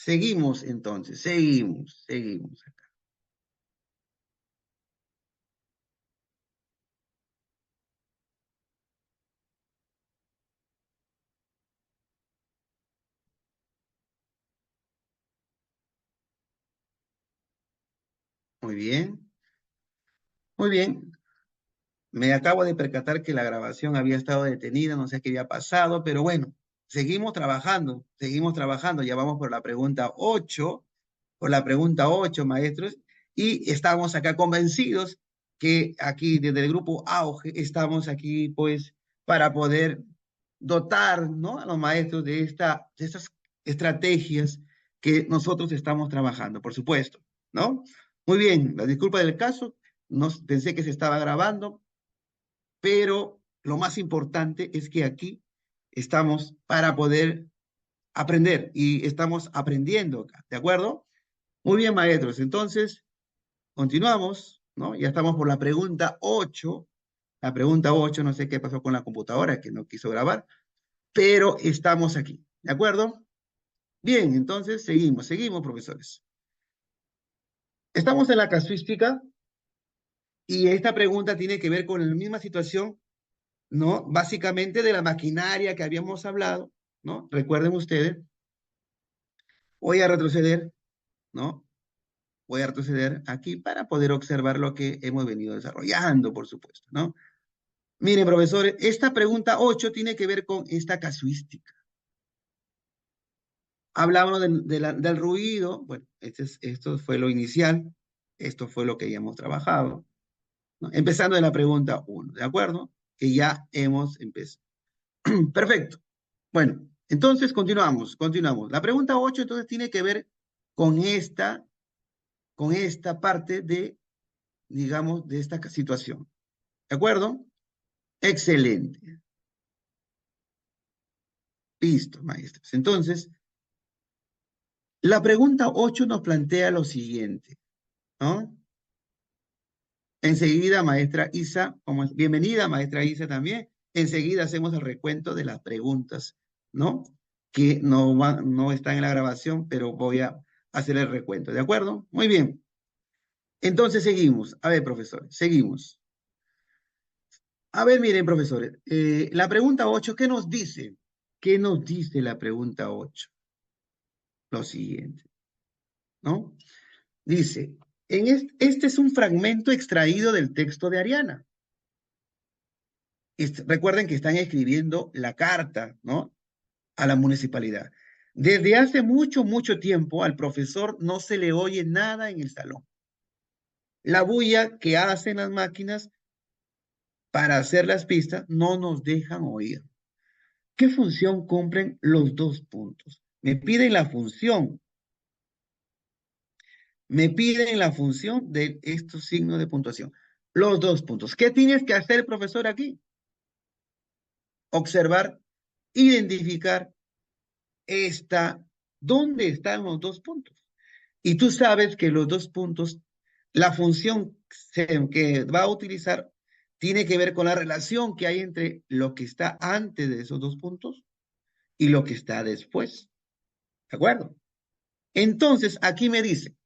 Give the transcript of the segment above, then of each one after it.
Seguimos entonces, seguimos. Muy bien, muy bien. Me acabo de percatar que la grabación había estado detenida, no sé qué había pasado, pero bueno, seguimos trabajando. Ya vamos por la pregunta 8, maestros, y estamos acá convencidos que aquí desde el grupo Auge estamos aquí pues para poder dotar, ¿no?, a los maestros de estas estrategias que nosotros estamos trabajando, por supuesto, ¿no? Muy bien, la disculpa del caso, no pensé que se estaba grabando, pero lo más importante es que aquí estamos para poder aprender y estamos aprendiendo acá, ¿de acuerdo? Muy bien, maestros, entonces continuamos, ¿no? Ya estamos por la pregunta 8. La pregunta 8, no sé qué pasó con la computadora que no quiso grabar, pero estamos aquí, ¿de acuerdo? Bien, entonces seguimos, profesores. Estamos en la casuística y esta pregunta tiene que ver con la misma situación, ¿no? Básicamente de la maquinaria que habíamos hablado, ¿no? Recuerden ustedes, voy a retroceder, ¿no? Voy a retroceder aquí para poder observar lo que hemos venido desarrollando, por supuesto, ¿no? Miren, profesores, esta pregunta 8 tiene que ver con esta casuística. Hablamos del ruido, bueno, esto fue lo inicial, esto fue lo que ya hemos trabajado, ¿no? Empezando de la pregunta 1, ¿de acuerdo? Que ya hemos empezado. Perfecto. Bueno, entonces continuamos. La pregunta 8 entonces tiene que ver con esta parte de, digamos, de esta situación. ¿De acuerdo? Excelente. Listo, maestros. Entonces, la pregunta 8 nos plantea lo siguiente, ¿no? Enseguida, maestra Isa, bienvenida, maestra Isa también. Enseguida hacemos el recuento de las preguntas, ¿no? Que no están en la grabación, pero voy a hacer el recuento, ¿de acuerdo? Muy bien. Entonces seguimos. A ver, profesores, seguimos. A ver, miren, profesores, la pregunta 8, ¿qué nos dice? ¿Qué nos dice la pregunta 8? Lo siguiente, ¿no? Dice, este es un fragmento extraído del texto de Ariana. Recuerden que están escribiendo la carta, ¿no?, a la municipalidad. Desde hace mucho tiempo al profesor no se le oye nada en el salón. La bulla que hacen las máquinas para hacer las pistas no nos dejan oír. ¿Qué función cumplen los dos puntos? Me piden la función de estos signos de puntuación. Los dos puntos. ¿Qué tienes que hacer, profesor, aquí? Observar, identificar dónde están los dos puntos. Y tú sabes que los dos puntos, la función que va a utilizar tiene que ver con la relación que hay entre lo que está antes de esos dos puntos y lo que está después. ¿De acuerdo? Entonces, aquí me dice,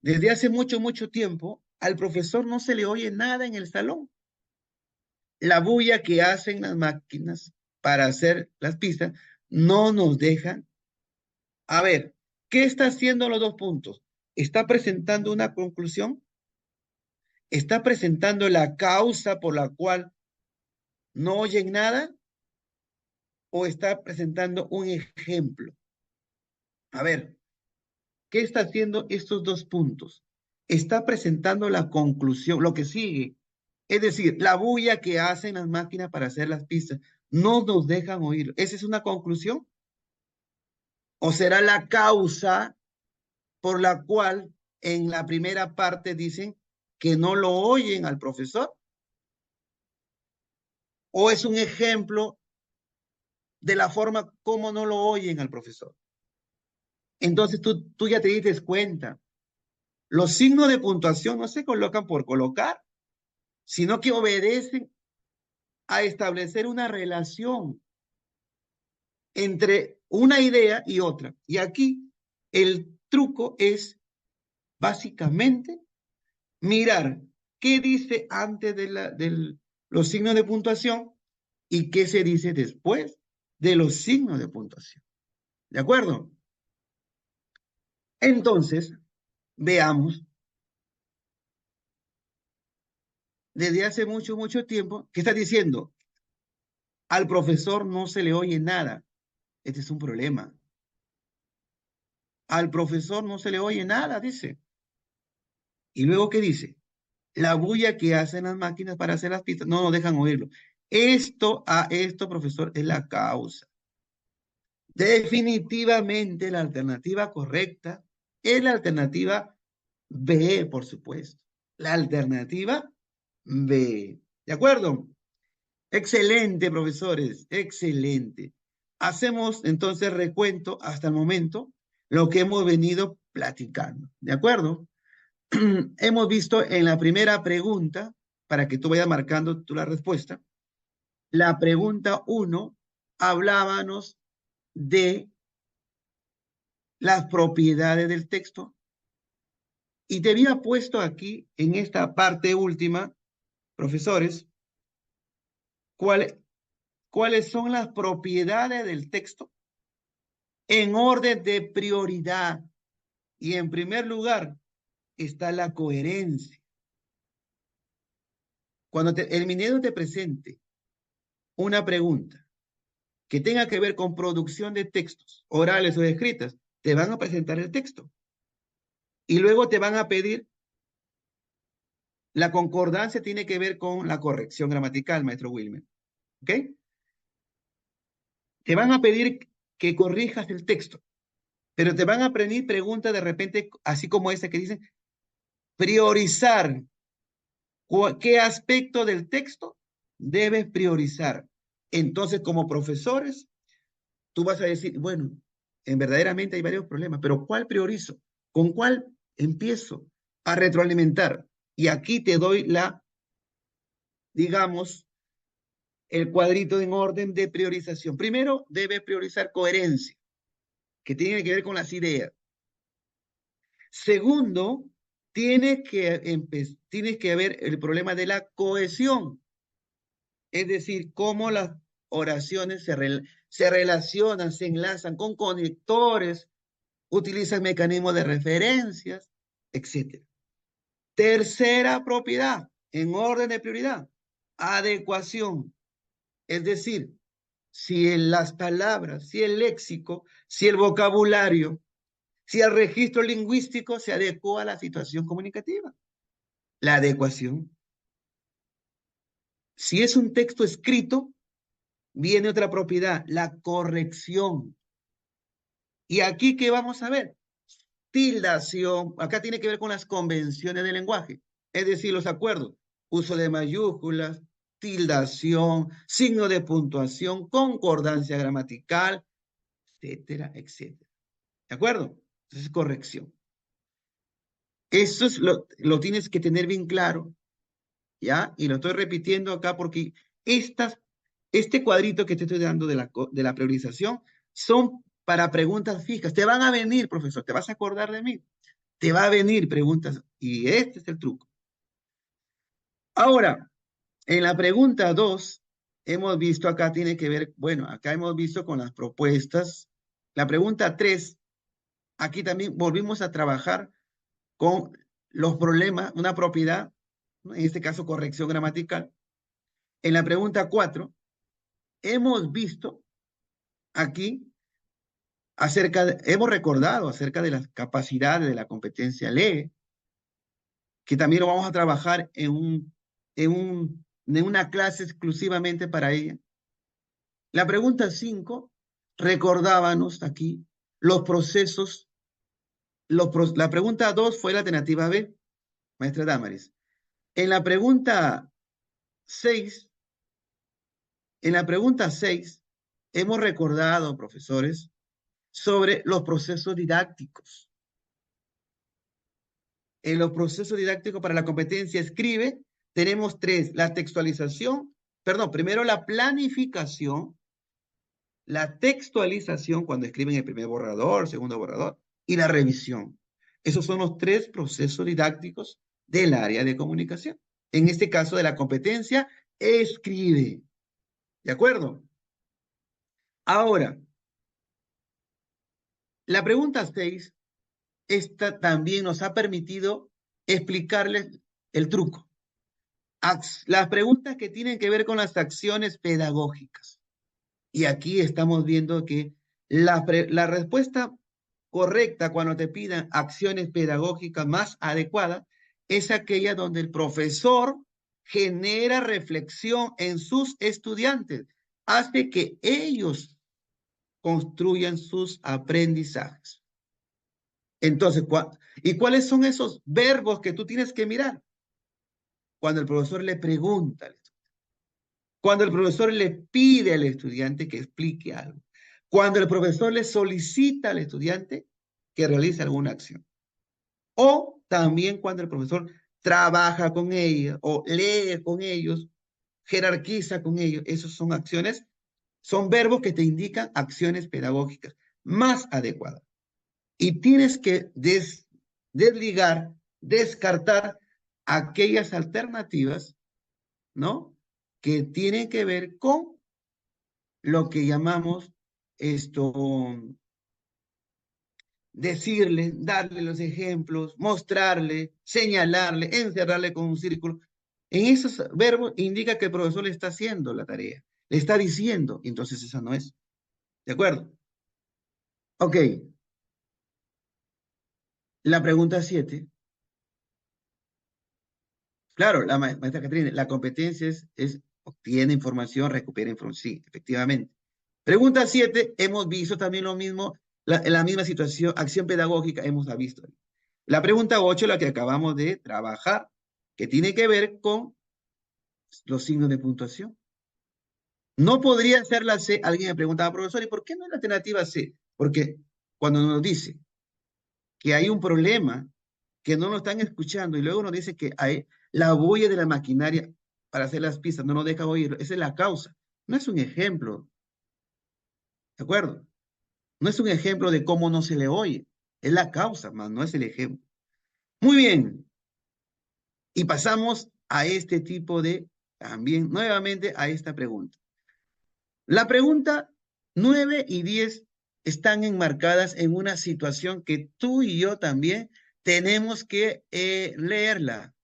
desde hace mucho tiempo, al profesor no se le oye nada en el salón. La bulla que hacen las máquinas para hacer las pistas no nos dejan. A ver, ¿qué está haciendo los dos puntos? ¿Está presentando una conclusión? ¿Está presentando la causa por la cual no oyen nada? ¿O está presentando un ejemplo? A ver, ¿qué está haciendo estos dos puntos? Está presentando la conclusión, lo que sigue. Es decir, la bulla que hacen las máquinas para hacer las pistas no nos dejan oír. ¿Esa es una conclusión? ¿O será la causa por la cual en la primera parte dicen que no lo oyen al profesor? ¿O es un ejemplo de la forma como no lo oyen al profesor? Entonces tú ya te diste cuenta. Los signos de puntuación no se colocan por colocar, sino que obedecen a establecer una relación entre una idea y otra. Y aquí El truco es básicamente mirar qué dice antes de los signos de puntuación y qué se dice después de los signos de puntuación. ¿De acuerdo? Entonces, veamos, desde hace mucho, mucho tiempo, ¿qué está diciendo? Al profesor no se le oye nada. Este es un problema. Al profesor no se le oye nada, dice. ¿Y luego qué dice? La bulla que hacen las máquinas para hacer las pistas no nos dejan oírlo. Esto, profesor, es la causa. Definitivamente la alternativa correcta es la alternativa B, por supuesto. La alternativa B. ¿De acuerdo? Excelente, profesores, excelente. Hacemos entonces recuento hasta el momento lo que hemos venido platicando. ¿De acuerdo? Hemos visto en la primera pregunta, para que tú vayas marcando tú la respuesta, la pregunta 1 hablábamos de las propiedades del texto y te había puesto aquí en esta parte última, profesores, cuál, cuáles son las propiedades del texto en orden de prioridad. Y en primer lugar está la coherencia. Cuando el minero te presente una pregunta que tenga que ver con producción de textos, orales o escritas, te van a presentar el texto. Y luego te van a pedir, la concordancia tiene que ver con la corrección gramatical, maestro Wilmer. ¿Ok? Te van a pedir que corrijas el texto, pero te van a pedir preguntas de repente, así como esa que dicen, priorizar. ¿Qué aspecto del texto debes priorizar? Entonces, como profesores, tú vas a decir, bueno, verdaderamente hay varios problemas, pero ¿cuál priorizo? ¿Con cuál empiezo a retroalimentar? Y aquí te doy digamos, el cuadrito en orden de priorización. Primero, debes priorizar coherencia, que tiene que ver con las ideas. Segundo, tienes que ver el problema de la cohesión, es decir, cómo las oraciones se relacionan, se enlazan con conectores, utilizan mecanismos de referencias, etc. Tercera propiedad, en orden de prioridad, adecuación. Es decir, si las palabras, si el léxico, si el vocabulario, si el registro lingüístico se adecua a la situación comunicativa. La adecuación. Si es un texto escrito, viene otra propiedad, la corrección. Y aquí, ¿qué vamos a ver? Tildación. Acá tiene que ver con las convenciones del lenguaje, es decir, los acuerdos. Uso de mayúsculas, tildación, signo de puntuación, concordancia gramatical, etcétera, etcétera. ¿De acuerdo? Entonces, corrección. Eso es lo tienes que tener bien claro, ¿ya? Y lo estoy repitiendo acá porque este cuadrito que te estoy dando de la priorización son para preguntas fijas. Te van a venir, profesor, te vas a acordar de mí. Te va a venir preguntas y este es el truco. Ahora, en la pregunta 2, hemos visto acá tiene que ver, bueno, acá hemos visto con las propuestas. La pregunta 3, aquí también volvimos a trabajar con los problemas, una propiedad, en este caso corrección gramatical. En la pregunta 4, hemos visto aquí hemos recordado acerca de las capacidades de la competencia lee, que también lo vamos a trabajar en una clase exclusivamente para ella. La pregunta 5, recordábamos aquí los procesos, la pregunta 2 fue la alternativa B, maestra Damaris. En la pregunta 6, hemos recordado, profesores, sobre los procesos didácticos. En los procesos didácticos para la competencia escribe, tenemos 3, la textualización, perdón, primero la planificación, la textualización cuando escriben el primer borrador, segundo borrador, y la revisión. Esos son los tres procesos didácticos del área de comunicación. En este caso de la competencia, escribe. ¿De acuerdo? Ahora, la pregunta 6, esta también nos ha permitido explicarles el truco. Las preguntas que tienen que ver con las acciones pedagógicas. Y aquí estamos viendo que la respuesta correcta cuando te pidan acciones pedagógicas más adecuadas es aquella donde el profesor genera reflexión en sus estudiantes, hace que ellos construyan sus aprendizajes. Entonces, ¿y cuáles son esos verbos que tú tienes que mirar? Cuando el profesor le pregunta, cuando el profesor le pide al estudiante que explique algo, cuando el profesor le solicita al estudiante que realice alguna acción, o también cuando el profesor trabaja con ellos o lee con ellos, jerarquiza con ellos. Esas son acciones, son verbos que te indican acciones pedagógicas más adecuadas. Y tienes que desligar, descartar aquellas alternativas, ¿no? Que tienen que ver con lo que llamamos esto, decirle, darle los ejemplos, mostrarle, señalarle, encerrarle con un círculo. En esos verbos indica que el profesor le está haciendo la tarea, le está diciendo, y entonces esa no es. ¿De acuerdo? Ok, la pregunta 7. Claro, la maestra Catrina, la competencia es obtiene información, recupera información. Sí, efectivamente. Pregunta 7, hemos visto también lo mismo, la misma situación, acción pedagógica, hemos visto. La pregunta 8, la que acabamos de trabajar, que tiene que ver con los signos de puntuación. No podría ser la C. Alguien me preguntaba, profesor, ¿y por qué no es la alternativa C? Porque cuando nos dice que hay un problema, que no nos están escuchando, y luego nos dice que hay la bulla de la maquinaria para hacer las pistas, no nos deja oírlo, esa es la causa. No es un ejemplo, ¿de acuerdo? No es un ejemplo de cómo no se le oye, es la causa, más no es el ejemplo. Muy bien, y pasamos a este tipo de, también nuevamente a esta pregunta. La pregunta 9 y 10 están enmarcadas en una situación que tú y yo también tenemos que leerla,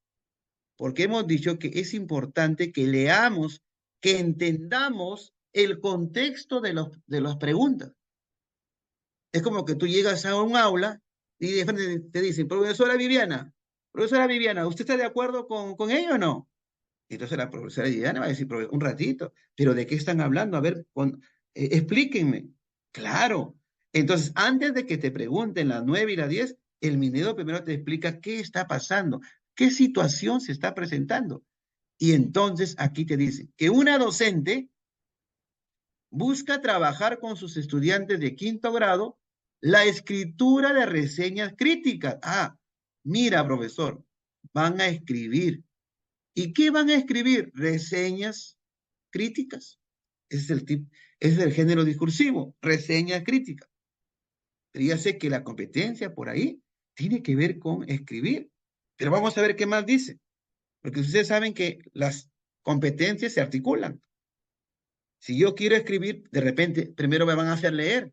porque hemos dicho que es importante que leamos, que entendamos el contexto de las preguntas. Es como que tú llegas a un aula y de frente te dicen, profesora Viviana, ¿usted está de acuerdo con ello o no? Entonces la profesora Viviana va a decir, un ratito, pero ¿de qué están hablando? A ver, explíquenme. Claro. Entonces, antes de que te pregunten las 9 y las 10, el Minedo primero te explica qué está pasando, qué situación se está presentando. Y entonces aquí te dice que una docente busca trabajar con sus estudiantes de quinto grado la escritura de reseñas críticas. Ah, mira, profesor, van a escribir. ¿Y qué van a escribir? Reseñas críticas. Ese es el género discursivo, reseñas críticas. Pero ya sé que la competencia por ahí tiene que ver con escribir. Pero vamos a ver qué más dice. Porque ustedes saben que las competencias se articulan. Si yo quiero escribir, de repente, primero me van a hacer leer.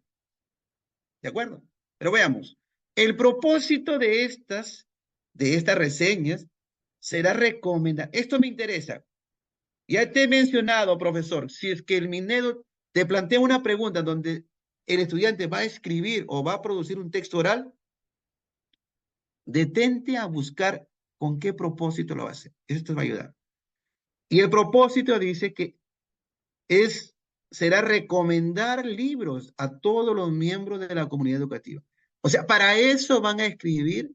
¿De acuerdo? Pero veamos. El propósito de estas reseñas, será recomendar. Esto me interesa. Ya te he mencionado, profesor, si es que el Minedo te plantea una pregunta donde el estudiante va a escribir o va a producir un texto oral, detente a buscar con qué propósito lo va a hacer. Esto te va a ayudar. Y el propósito dice que será recomendar libros a todos los miembros de la comunidad educativa. O sea, para eso van a escribir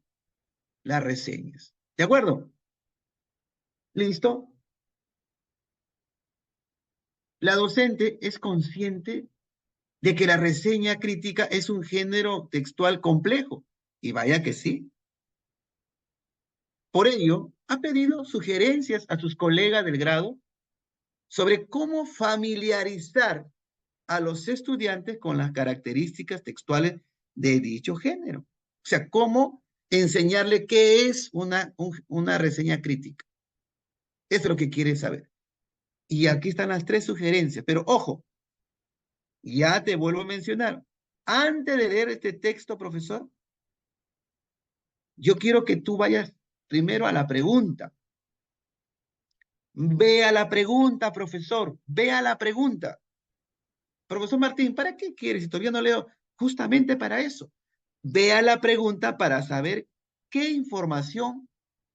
las reseñas. ¿De acuerdo? ¿Listo? La docente es consciente de que la reseña crítica es un género textual complejo. Y vaya que sí. Por ello, ha pedido sugerencias a sus colegas del grado sobre cómo familiarizar a los estudiantes con las características textuales de dicho género. O sea, cómo enseñarle qué es una reseña crítica. Eso es lo que quiere saber. Y aquí están las tres sugerencias. Pero ojo, ya te vuelvo a mencionar. Antes de leer este texto, profesor, yo quiero que tú vayas primero a la pregunta. Ve a la pregunta, profesor. Ve a la pregunta. Profesor Martín, ¿para qué quieres? Si todavía no leo, justamente para eso. Ve a la pregunta para saber qué información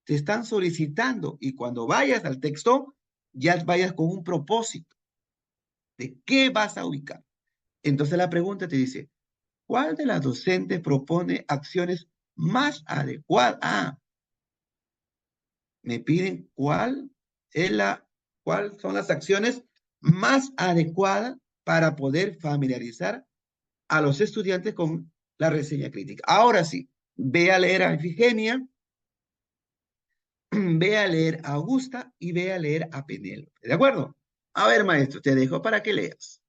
te están solicitando y cuando vayas al texto, ya vayas con un propósito de qué vas a ubicar. Entonces la pregunta te dice, ¿cuál de las docentes propone acciones más adecuadas? Ah, me piden cuál son las acciones más adecuadas para poder familiarizar a los estudiantes con la reseña crítica. Ahora sí, ve a leer a Ifigenia, ve a leer a Augusta y ve a leer a Penélope. ¿De acuerdo? A ver, maestro, te dejo para que leas.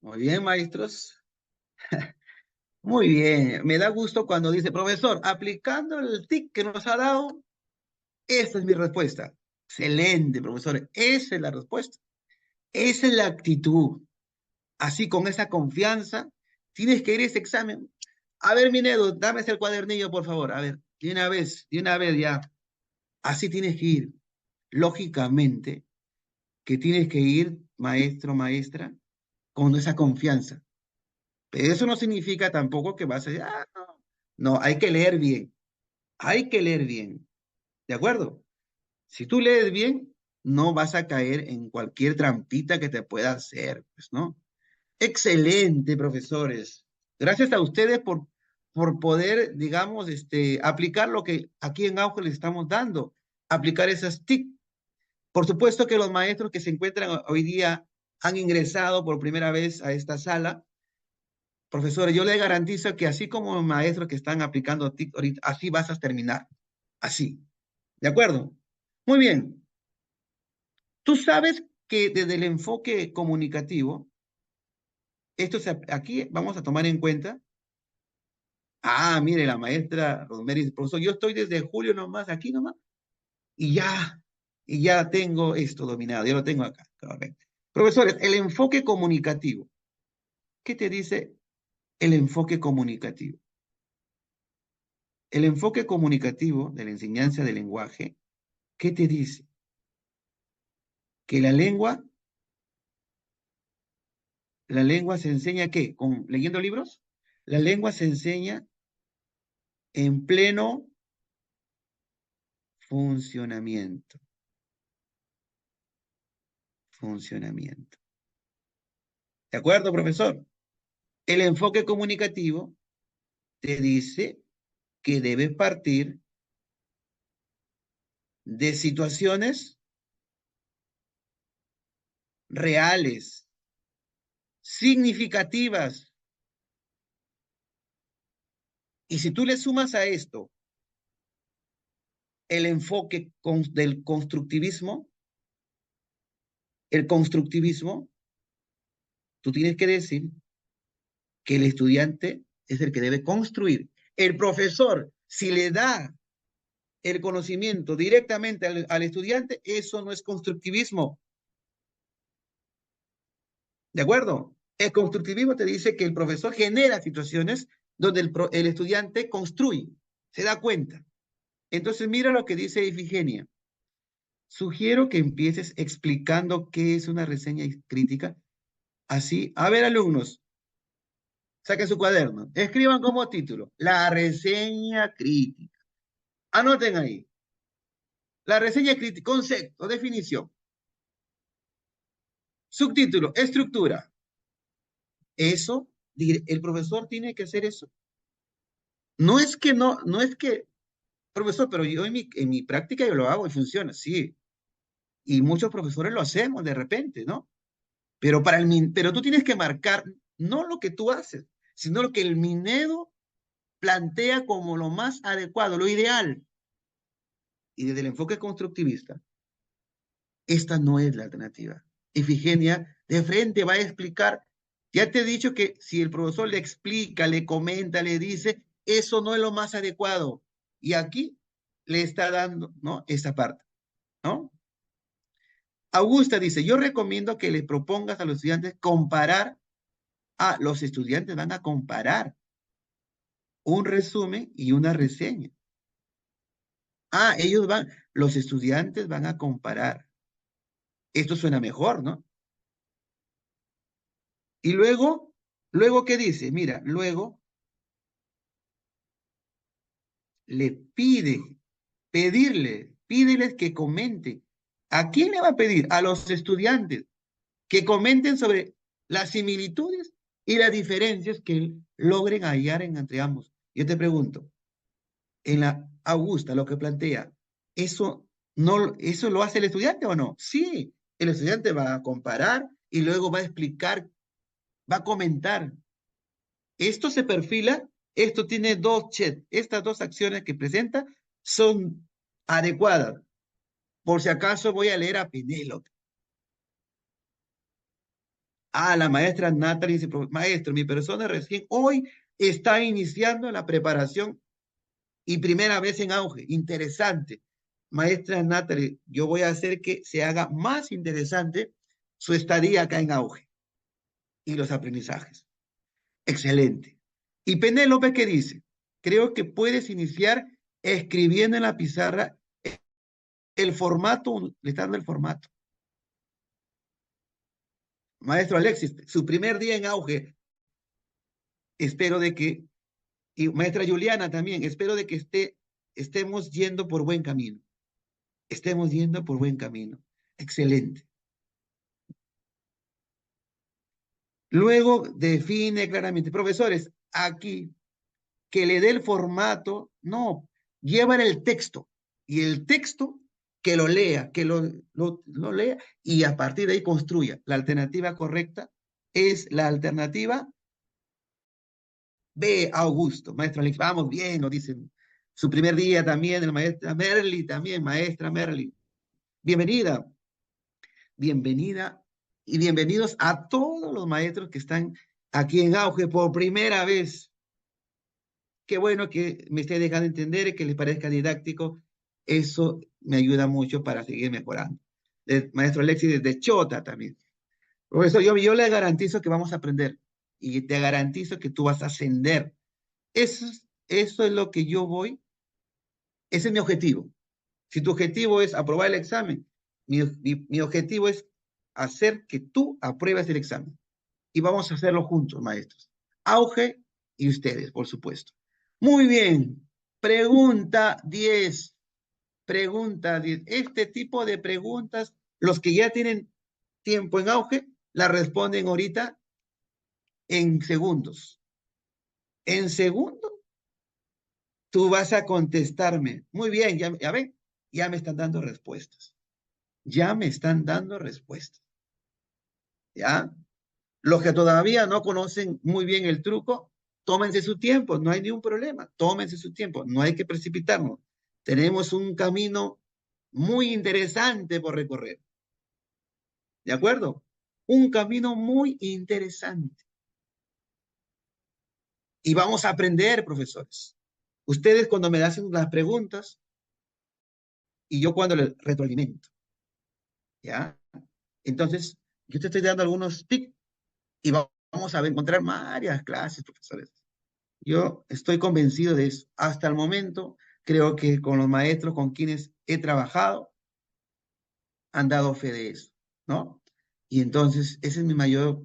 Muy bien, maestros. Muy bien. Me da gusto cuando dice, profesor, aplicando el TIC que nos ha dado, esta es mi respuesta. Excelente, profesor. Esa es la respuesta. Esa es la actitud. Así, con esa confianza, tienes que ir a ese examen. A ver, Minedo, dame ese cuadernillo, por favor. A ver, de una vez ya. Así tienes que ir. Lógicamente, que tienes que ir, maestro, maestra, con esa confianza. Pero eso no significa tampoco que vas a decir, ah, no. No, hay que leer bien. Hay que leer bien. ¿De acuerdo? Si tú lees bien, no vas a caer en cualquier trampita que te pueda hacer, pues, ¿no? Excelente, profesores. Gracias a ustedes por poder, digamos, aplicar lo que aquí en Auge les estamos dando, aplicar esas TIC. Por supuesto que los maestros que se encuentran hoy día han ingresado por primera vez a esta sala. Profesores, yo les garantizo que así como los maestros que están aplicando TIC ahorita, así vas a terminar. Así. ¿De acuerdo? Muy bien. Tú sabes que desde el enfoque comunicativo, aquí vamos a tomar en cuenta. Ah, mire, la maestra Rosemary dice, profesor, yo estoy desde julio nomás, aquí nomás, y ya tengo esto dominado, ya lo tengo acá. Correcto. Profesores, el enfoque comunicativo. ¿Qué te dice el enfoque comunicativo? El enfoque comunicativo de la enseñanza del lenguaje, ¿qué te dice? Que la lengua se enseña ¿qué? ¿Leyendo libros? La lengua se enseña en pleno funcionamiento. Funcionamiento. ¿De acuerdo, profesor? El enfoque comunicativo te dice que debes partir de situaciones reales, significativas. Y si tú le sumas a esto el enfoque del constructivismo, tú tienes que decir que el estudiante es el que debe construir. El profesor, si le da el conocimiento directamente al estudiante, eso no es constructivismo. ¿De acuerdo? El constructivismo te dice que el profesor genera situaciones donde el estudiante construye, se da cuenta. Entonces mira lo que dice Ifigenia. sugiero que empieces explicando qué es una reseña crítica. Así, a ver, alumnos, saquen su cuaderno, escriban como título, la reseña crítica. Anoten ahí, la reseña crítica, concepto, definición. Subtítulo, estructura. Eso, el profesor tiene que hacer eso. No es que, profesor, pero yo en mi práctica yo lo hago y funciona, sí. Y muchos profesores lo hacemos de repente, ¿no? Pero tú tienes que marcar no lo que tú haces, sino lo que el Minedo plantea como lo más adecuado, lo ideal. Y desde el enfoque constructivista, esta no es la alternativa. Ifigenia de frente va a explicar, ya te he dicho que si el profesor le explica, le comenta, le dice, eso no es lo más adecuado. Y aquí le está dando, ¿no? Esta parte, ¿no? Augusta dice, yo recomiendo que le propongas a los estudiantes comparar. Ah, los estudiantes van a comparar un resumen y una reseña. Ah, los estudiantes van a comparar. Esto suena mejor, ¿no? Y luego, ¿qué dice? Mira, luego le pídeles que comente. ¿A quién le va a pedir? A los estudiantes que comenten sobre las similitudes y las diferencias que logren hallar entre ambos. Yo te pregunto, en la Augusta lo que plantea, ¿eso lo hace el estudiante o no? Sí, el estudiante va a comparar y luego va a explicar, va a comentar. Esto se perfila, esto tiene dos checks, estas dos acciones que presenta son adecuadas. Por si acaso voy a leer a Penélope. Ah, la maestra Natalie dice, maestro, mi persona recién hoy está iniciando la preparación y primera vez en auge. Interesante. Maestra Natalie, yo voy a hacer que se haga más interesante su estadía acá en auge y los aprendizajes. Excelente. Y Penélope, ¿qué dice? Creo que puedes iniciar escribiendo en la pizarra el formato, le está dando el formato. Maestro Alexis, su primer día en auge, espero de que, y maestra Juliana también, espero de que estemos yendo por buen camino. Estemos yendo por buen camino. Excelente. Luego define claramente, profesores, aquí que le dé el formato, no, llevan el texto y el texto que lo lea, lo lea y a partir de ahí construya. La alternativa correcta es la alternativa B, Augusto. Maestra Alex, vamos bien, nos dicen. Su primer día también, el maestra Merly también, maestra Merly. Bienvenida, bienvenida y bienvenidos a todos los maestros que están aquí en auge por primera vez. Qué bueno que me esté dejando entender y que les parezca didáctico. Eso me ayuda mucho para seguir mejorando. El maestro Alexis desde Chota también. Profesor, yo le garantizo que vamos a aprender y te garantizo que tú vas a ascender. Eso es lo que yo voy, ese es mi objetivo. Si tu objetivo es aprobar el examen, mi objetivo es hacer que tú apruebes el examen. Y vamos a hacerlo juntos, maestros. Auge y ustedes, por supuesto. Muy bien. Pregunta 10. Pregunta 10. Este tipo de preguntas, los que ya tienen tiempo en auge, la responden ahorita en segundos. En segundos, tú vas a contestarme. Muy bien, ya ven, ya me están dando respuestas. Ya me están dando respuestas. ¿Ya? Los que todavía no conocen muy bien el truco, tómense su tiempo, no hay ningún problema, tómense su tiempo, no hay que precipitarnos. Tenemos un camino muy interesante por recorrer, ¿de acuerdo? Un camino muy interesante. Y vamos a aprender, profesores. Ustedes cuando me hacen las preguntas y yo cuando les retroalimento, ¿ya? Entonces, yo te estoy dando algunos tips y vamos a encontrar varias clases, profesores. Yo estoy convencido de eso. Hasta el momento, creo que con los maestros con quienes he trabajado, han dado fe de eso, ¿no? Y entonces, esa es mi mayor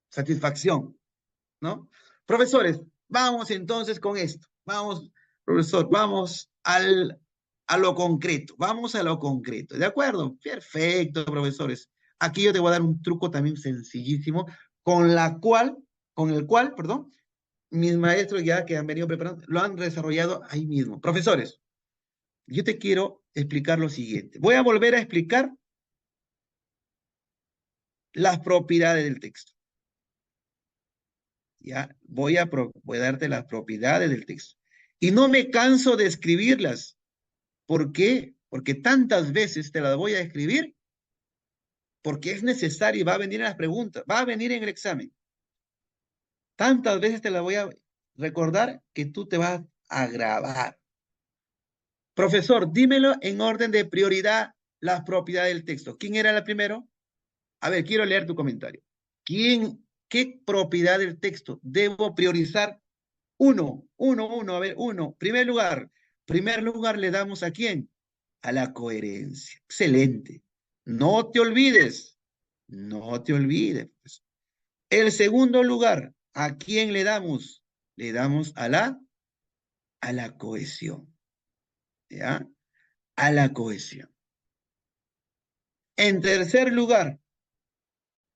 satisfacción, ¿no? Profesores, vamos entonces con esto. Vamos, profesor, vamos a lo concreto. Vamos a lo concreto. ¿De acuerdo? Perfecto, profesores. Aquí yo te voy a dar un truco también sencillísimo con el cual, perdón, mis maestros ya que han venido preparando, lo han desarrollado ahí mismo. Profesores, yo te quiero explicar lo siguiente. Voy a volver a explicar las propiedades del texto. Ya, voy a darte las propiedades del texto. Y no me canso de escribirlas. ¿Por qué? Porque tantas veces te las voy a escribir, porque es necesario y va a venir en las preguntas, va a venir en el examen. Tantas veces te las voy a recordar que tú te vas a grabar. Profesor, dímelo en orden de prioridad las propiedades del texto. ¿Quién era el primero? A ver, quiero leer tu comentario. ¿Qué propiedad del texto debo priorizar? Uno, a ver, uno. Primer lugar le damos ¿a quién? A la coherencia. Excelente. No te olvides, no te olvides. Pues. El segundo lugar, ¿a quién le damos? Le damos a la cohesión, ¿ya? A la cohesión. En tercer lugar,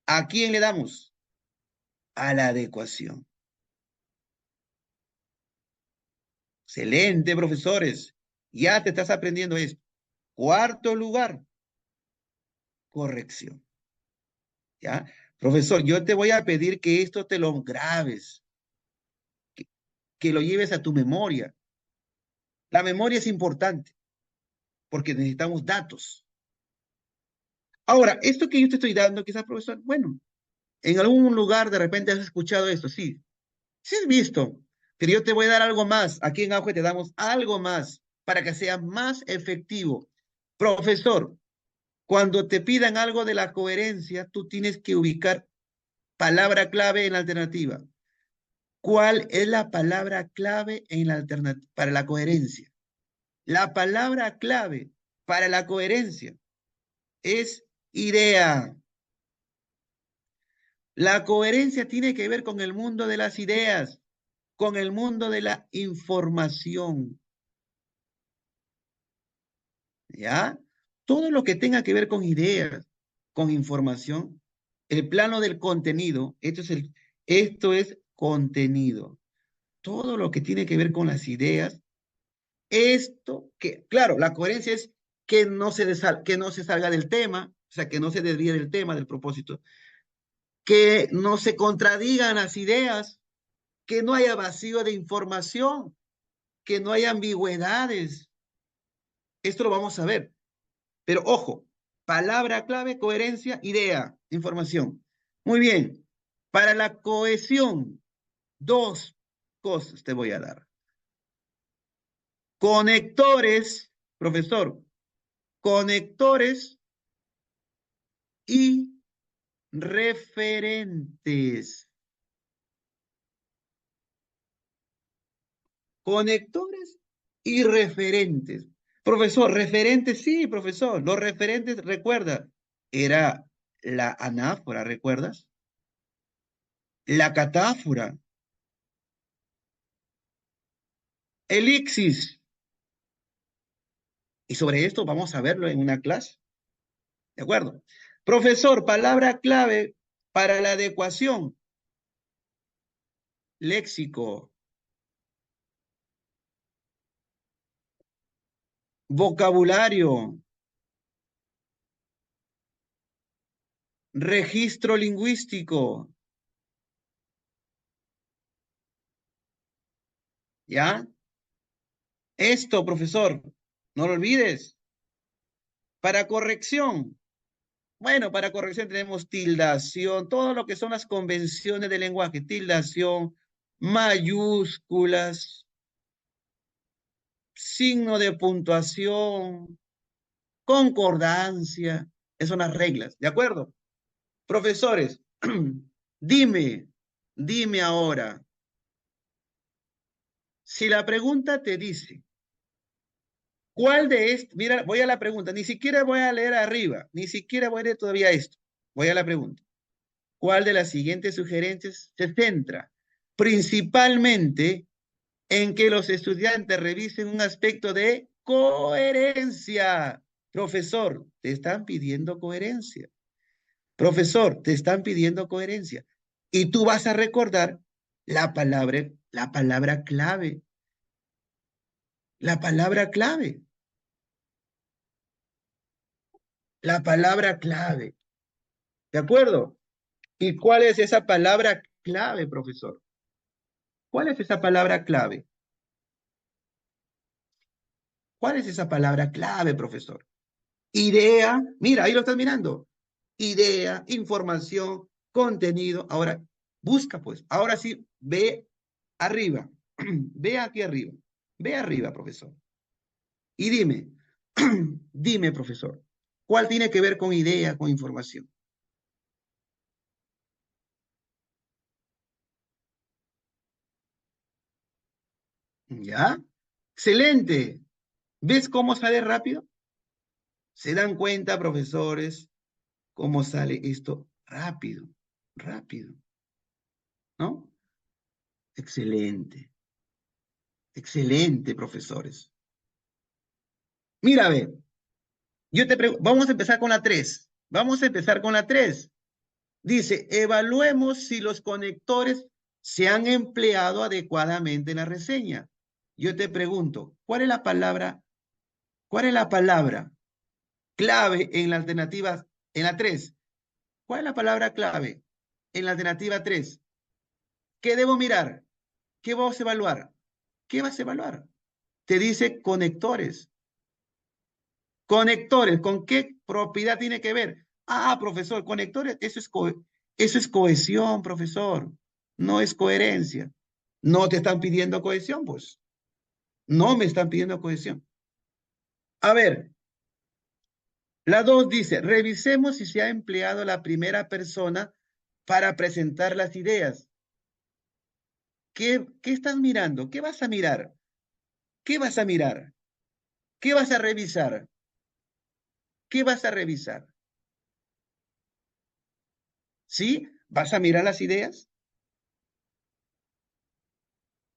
¿a quién le damos? A la adecuación. Excelente, profesores. Ya te estás aprendiendo esto. Cuarto lugar, corrección. ¿Ya? Profesor, yo te voy a pedir que esto te lo grabes, que, que lo lleves a tu memoria. La memoria es importante porque necesitamos datos. Ahora, esto que yo te estoy dando, quizás, profesor, bueno, en algún lugar de repente has escuchado esto, sí, sí has visto, pero yo te voy a dar algo más. Aquí en Auge te damos algo más para que sea más efectivo. Profesor, cuando te pidan algo de la coherencia, tú tienes que ubicar palabra clave en la alternativa. ¿Cuál es la palabra clave en la alternativa para la coherencia? La palabra clave para la coherencia es idea. La coherencia tiene que ver con el mundo de las ideas, con el mundo de la información, ¿ya? Todo lo que tenga que ver con ideas, con información, el plano del contenido, esto es contenido. Todo lo que tiene que ver con las ideas, esto que, claro, la coherencia es que no se salga del tema, o sea, que no se desvíe del tema, del propósito, que no se contradigan las ideas, que no haya vacío de información, que no haya ambigüedades. Esto lo vamos a ver. Pero ojo, palabra clave, coherencia, idea, información. Muy bien. Para la cohesión, dos cosas te voy a dar. Conectores, profesor, conectores y referentes. Conectores y referentes. Profesor, referentes, sí, profesor. Los referentes, recuerda, era la anáfora, ¿recuerdas? La catáfora, elixis. Y sobre esto vamos a verlo en una clase. ¿De acuerdo? Profesor, palabra clave para la adecuación. Léxico, vocabulario, registro lingüístico. ¿Ya? Esto, profesor, no lo olvides. Para corrección. Bueno, para corrección tenemos tildación, todo lo que son las convenciones del lenguaje, tildación, mayúsculas, signo de puntuación, concordancia, esas son las reglas, ¿de acuerdo? Profesores, dime, dime ahora, si la pregunta te dice, ¿Cuál de estos? Mira, voy a la pregunta, ni siquiera voy a leer arriba, ni siquiera voy a leer todavía esto. Voy a la pregunta. ¿Cuál de las siguientes sugerencias se centra principalmente en que los estudiantes revisen un aspecto de coherencia? Profesor, te están pidiendo coherencia. Profesor, te están pidiendo coherencia. Y tú vas a recordar la palabra clave, la palabra clave, la palabra clave. ¿De acuerdo? ¿Y cuál es esa palabra clave, profesor? ¿Cuál es esa palabra clave? ¿Cuál es esa palabra clave, profesor? Idea, mira, ahí lo estás mirando. Idea, información, contenido. Ahora, busca pues. Ahora sí, ve arriba. Ve aquí arriba. Ve arriba, profesor. Y dime, dime, profesor, ¿cuál tiene que ver con idea, con información? ¿Ya? Excelente. ¿Ves cómo sale rápido? ¿Se dan cuenta, profesores, cómo sale esto rápido? Rápido, ¿no? Excelente. Excelente, profesores. Mira, a ver, vamos a empezar con la 3. Vamos a empezar con la 3. Dice, evaluemos si los conectores se han empleado adecuadamente en la reseña. Yo te pregunto, cuál es la palabra clave en la alternativa, en la 3? ¿Cuál es la palabra clave en la alternativa 3? ¿Qué debo mirar? ¿Qué vamos a evaluar? ¿Qué vas a evaluar? Te dice conectores. Conectores, ¿con qué propiedad tiene que ver? Ah, profesor, conectores, eso es cohesión, profesor. No es coherencia. No te están pidiendo cohesión, pues. No me están pidiendo cohesión. A ver, la 2 dice, revisemos si se ha empleado la primera persona para presentar las ideas. ¿Qué estás mirando? ¿Qué vas a mirar? ¿Qué vas a mirar? ¿Qué vas a revisar? ¿Qué vas a revisar? ¿Sí? ¿Vas a mirar las ideas?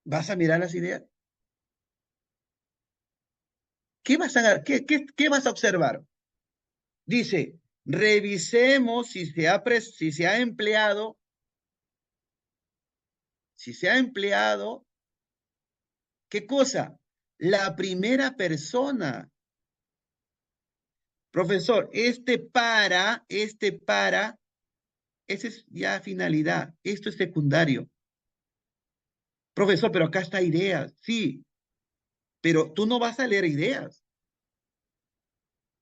¿Vas a mirar las ideas? ¿Qué vas a observar? Dice, revisemos si se ha empleado, ¿qué cosa? La primera persona. Profesor, esa es ya finalidad, esto es secundario. Profesor, pero acá está ideas, sí, pero tú no vas a leer ideas.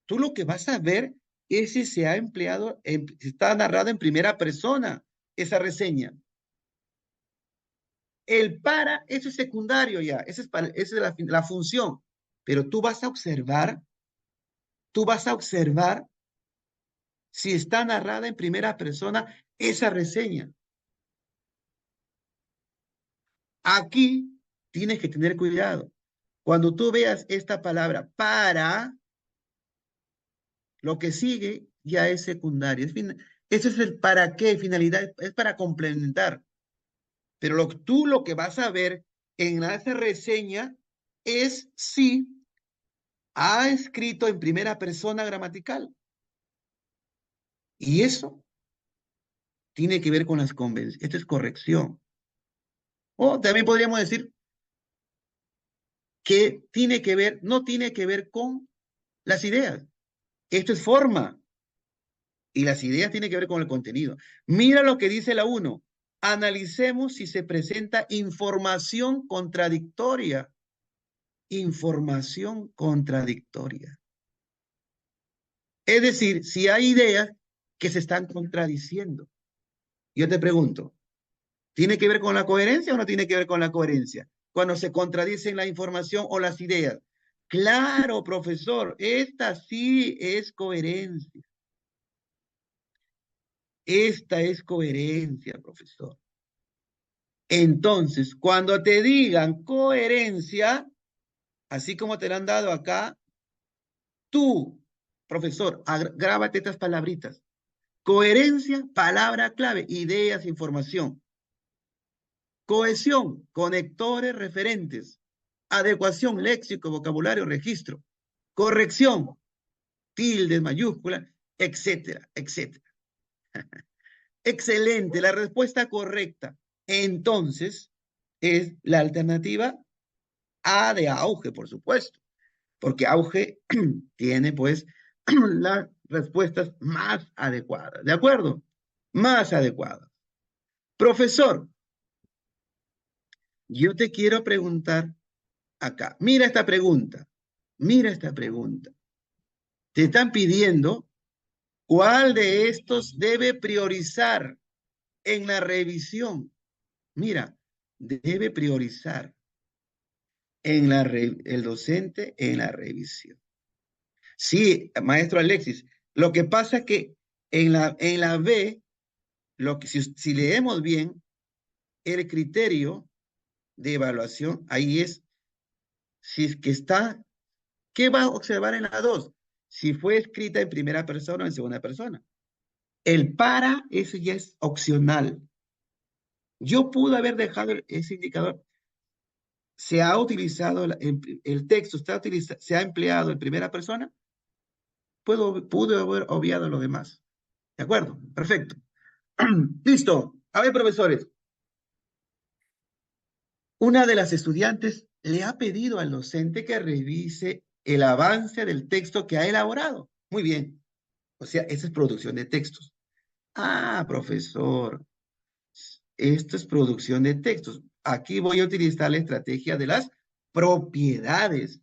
Tú lo que vas a ver es si se ha empleado, si está narrado en primera persona esa reseña. El para, eso es secundario ya, esa es la función. Pero tú vas a observar si está narrada en primera persona esa reseña. Aquí tienes que tener cuidado. Cuando tú veas esta palabra para, lo que sigue ya es secundario. Ese es el para qué, finalidad, es para complementar. Pero tú lo que vas a ver en esa reseña es si ha escrito en primera persona gramatical. Y eso tiene que ver con las convenciones. Esto es corrección. O también podríamos decir que tiene que ver, no tiene que ver con las ideas. Esto es forma. Y las ideas tienen que ver con el contenido. Mira lo que dice la uno. Analicemos si se presenta información contradictoria. Información contradictoria. Es decir, si hay ideas que se están contradiciendo. Yo te pregunto, ¿tiene que ver con la coherencia o no tiene que ver con la coherencia? Cuando se contradicen la información o las ideas. Claro, profesor, esta sí es coherencia. Esta es coherencia, profesor. Entonces, cuando te digan coherencia, así como te la han dado acá, Tú, profesor, grábate estas palabritas. Coherencia, palabra clave, ideas, información. Cohesión, conectores, referentes. Adecuación, léxico, vocabulario, registro. Corrección, tildes, mayúsculas, etcétera, etcétera. Excelente, la respuesta correcta. Entonces, es la alternativa A de auge, por supuesto, porque auge tiene pues las respuestas más adecuadas, ¿de acuerdo? Más adecuadas. Profesor, yo te quiero preguntar acá, mira esta pregunta. Te están pidiendo cuál de estos debe priorizar en la revisión. Mira, debe priorizar el docente en la revisión. Sí, maestro Alexis, lo que pasa es que en la B, si leemos bien, el criterio de evaluación, ahí es, si es que está, ¿qué va a observar en la 2? Si fue escrita en primera persona o en segunda persona. El para, eso ya es opcional. Yo pude haber dejado ese indicador. Se ha utilizado el texto, se ha empleado en primera persona, pude haber obviado lo demás. ¿De acuerdo? Perfecto. Listo. A ver, profesores. Una de las estudiantes le ha pedido al docente que revise el avance del texto que ha elaborado. Muy bien. O sea, esa es producción de textos. Ah, profesor, esto es producción de textos. Aquí voy a utilizar la estrategia de las propiedades.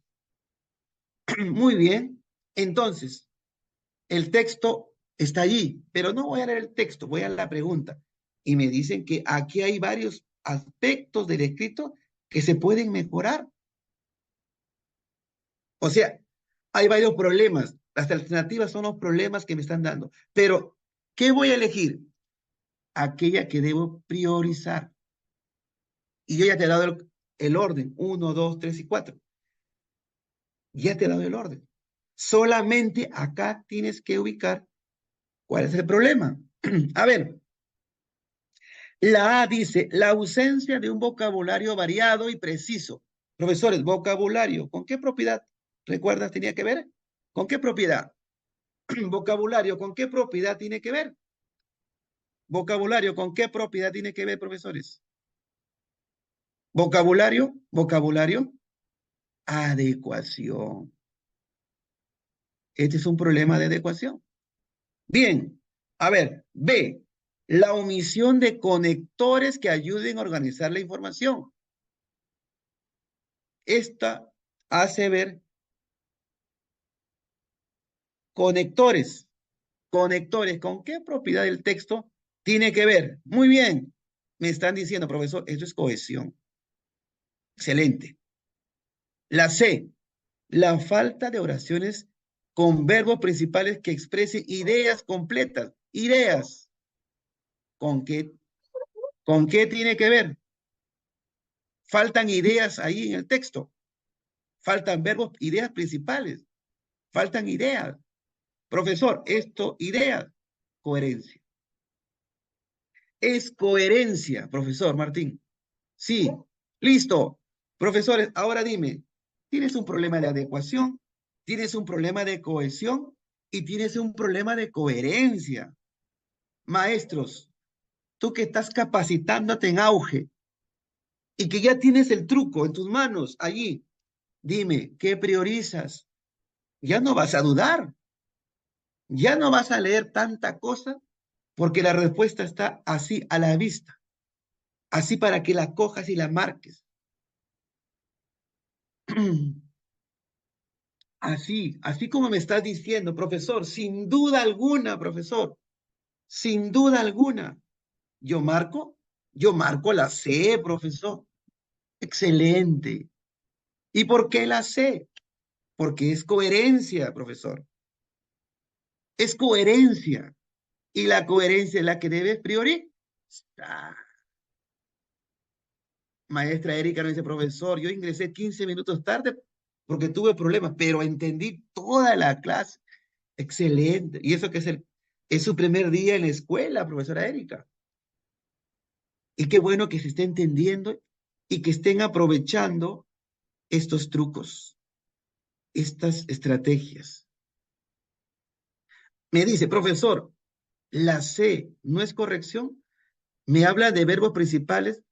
Muy bien. Entonces, el texto está allí, pero no voy a leer el texto, voy a la pregunta. Y me dicen que aquí hay varios aspectos del escrito que se pueden mejorar. O sea, hay varios problemas. Las alternativas son los problemas que me están dando. Pero, ¿qué voy a elegir? Aquella que debo priorizar. Y yo ya te he dado el orden. 1, 2, 3 y 4. Ya te he dado el orden. Solamente acá tienes que ubicar cuál es el problema. A ver, la A dice, la ausencia de un vocabulario variado y preciso. Profesores, vocabulario, ¿con qué propiedad? ¿Recuerdas? Tenía que ver. ¿Con qué propiedad? Vocabulario, ¿con qué propiedad tiene que ver? Vocabulario, ¿con qué propiedad tiene que ver, profesores? Vocabulario, adecuación. Este es un problema de adecuación. Bien, a ver, B, la omisión de conectores que ayuden a organizar la información. Esta hace ver conectores. Conectores, ¿con qué propiedad del texto tiene que ver? Muy bien, me están diciendo, profesor, esto es cohesión. Excelente. La C, la falta de oraciones con verbos principales que expresen ideas completas. Ideas. ¿Con qué, con qué tiene que ver? Faltan ideas ahí en el texto. Faltan verbos, ideas principales. Faltan ideas. Profesor, ideas. Coherencia. Es coherencia, profesor Martín. Sí, listo. Profesores, ahora dime, ¿tienes un problema de adecuación? ¿Tienes un problema de cohesión? Y tienes un problema de coherencia. Maestros, tú que estás capacitándote en auge y que ya tienes el truco en tus manos allí, dime, ¿qué priorizas? Ya no vas a dudar, ya no vas a leer tanta cosa porque la respuesta está así a la vista, así para que la cojas y la marques. Así como me estás diciendo, profesor, sin duda alguna, profesor, sin duda alguna. Yo marco, yo marco la C, profesor. Excelente. ¿Y por qué la C? Porque es coherencia, profesor. Es coherencia. Y la coherencia es la que debes priorizar. Maestra Erika nos dice, profesor, yo ingresé 15 minutos tarde porque tuve problemas, pero entendí toda la clase. Excelente. Y eso que es su primer día en la escuela, profesora Erika. Y qué bueno que se esté entendiendo y que estén aprovechando estos trucos, estas estrategias. Me dice, profesor, la C no es corrección. Me habla de verbos principales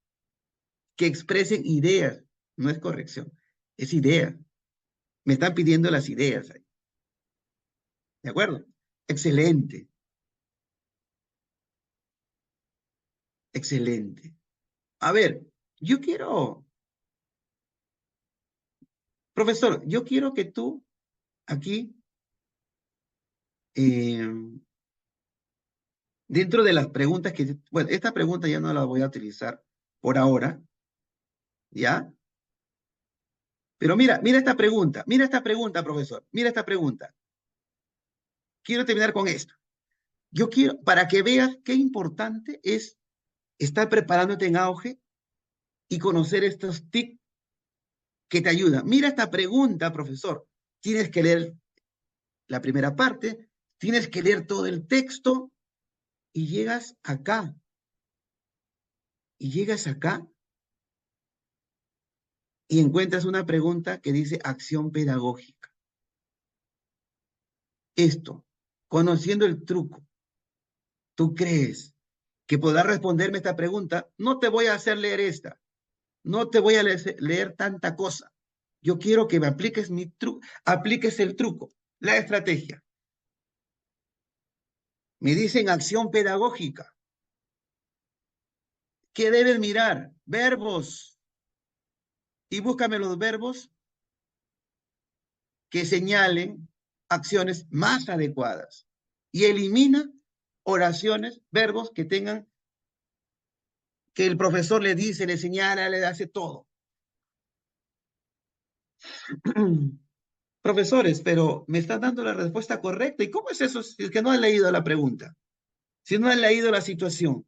que expresen ideas. No es corrección, es idea. Me están pidiendo las ideas ahí. ¿De acuerdo? Excelente, excelente. A ver, yo quiero, profesor, yo quiero que tú aquí, eh, dentro de las preguntas que, bueno, esta pregunta ya no la voy a utilizar por ahora, ¿ya? Pero mira esta pregunta, profesor, mira esta pregunta. Quiero terminar con esto. Yo quiero, para que veas qué importante es estar preparándote en auge y conocer estos tips que te ayudan. Mira esta pregunta, profesor. Tienes que leer la primera parte, tienes que leer todo el texto y llegas acá. Y llegas acá y encuentras una pregunta que dice acción pedagógica. Esto, conociendo el truco, ¿tú crees que podrás responderme esta pregunta? No te voy a hacer leer esta, no te voy a leer tanta cosa. Yo quiero que me apliques apliques el truco, la estrategia. Me dicen acción pedagógica. ¿Qué debes mirar? Verbos. Y búscame los verbos que señalen acciones más adecuadas. Y elimina oraciones, verbos que tengan, que el profesor le dice, le señala, le hace todo. Profesores, pero me están dando la respuesta correcta. ¿Y cómo es eso si es que no han leído la pregunta? Si no han leído la situación,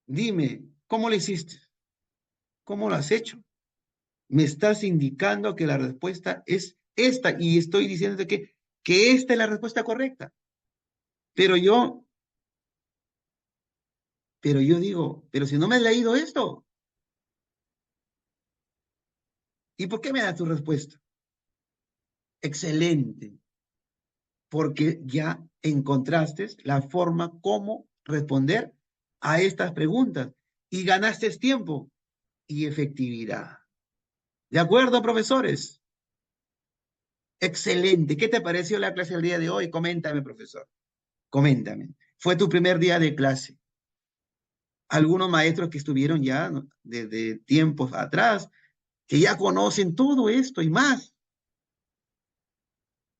dime, ¿cómo lo hiciste? ¿Cómo lo has hecho? Me estás indicando que la respuesta es esta y estoy diciendo que esta es la respuesta correcta. Pero yo, pero yo digo, pero si no me has leído esto, ¿y por qué me das tu respuesta? Excelente, porque ya encontraste la forma como responder a estas preguntas y ganaste tiempo y efectividad. ¿De acuerdo, profesores? Excelente. ¿Qué te pareció la clase del día de hoy? Coméntame, profesor. Coméntame. Fue tu primer día de clase. Algunos maestros que estuvieron ya, ¿no?, desde tiempos atrás, que ya conocen todo esto y más,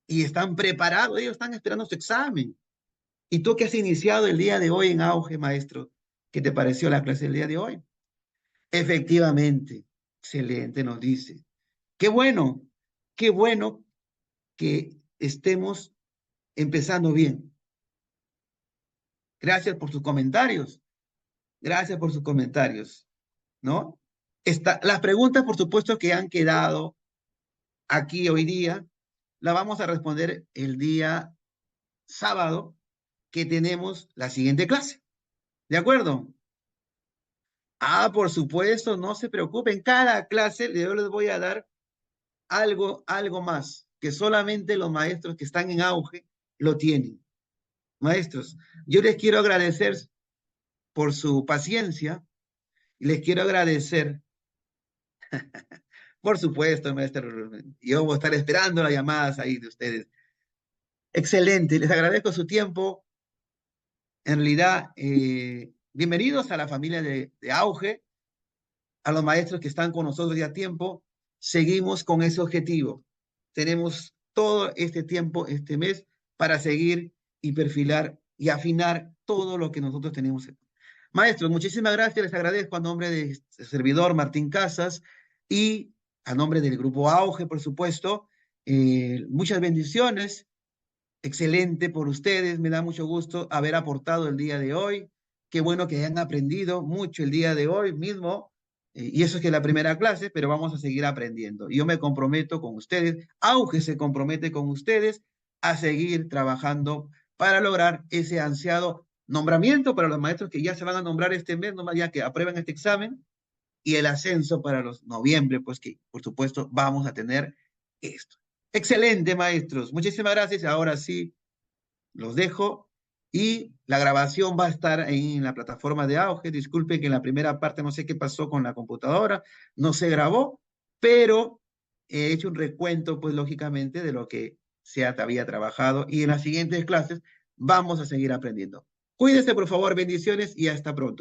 y están preparados, ellos están esperando su examen. ¿Y tú que has iniciado el día de hoy en auge, maestro? ¿Qué te pareció la clase del día de hoy? Efectivamente, excelente, nos dice. Qué bueno que estemos empezando bien. Gracias por sus comentarios, gracias por sus comentarios, ¿no? Las preguntas, por supuesto, que han quedado aquí hoy día, las vamos a responder el día sábado, que tenemos la siguiente clase. ¿De acuerdo? Ah, por supuesto, no se preocupen. Cada clase yo les voy a dar algo más, que solamente los maestros que están en auge lo tienen. Maestros, yo les quiero agradecer por su paciencia y les quiero agradecer, por supuesto, maestro. Yo voy a estar esperando las llamadas ahí de ustedes. Excelente, les agradezco su tiempo. En realidad, bienvenidos a la familia de Auge, a los maestros que están con nosotros ya a tiempo. Seguimos con ese objetivo. Tenemos todo este tiempo, este mes, para seguir y perfilar y afinar todo lo que nosotros tenemos. Maestros, muchísimas gracias. Les agradezco a nombre de este servidor Martín Casas y a nombre del grupo Auge, por supuesto. Muchas bendiciones. Excelente por ustedes. Me da mucho gusto haber aportado el día de hoy. Qué bueno que hayan aprendido mucho el día de hoy mismo. Y eso es que es la primera clase, pero vamos a seguir aprendiendo. Y yo me comprometo con ustedes, Auge se compromete con ustedes a seguir trabajando para lograr ese ansiado nombramiento para los maestros que ya se van a nombrar este mes, nomás ya que aprueben este examen, y el ascenso para los noviembre, pues que por supuesto vamos a tener esto. Excelente, maestros. Muchísimas gracias. Ahora sí, los dejo y la grabación va a estar ahí en la plataforma de Auge. Disculpen que en la primera parte no sé qué pasó con la computadora, no se grabó, pero he hecho un recuento, pues lógicamente, de lo que se había trabajado y en las siguientes clases vamos a seguir aprendiendo. Cuídense, por favor, bendiciones y hasta pronto.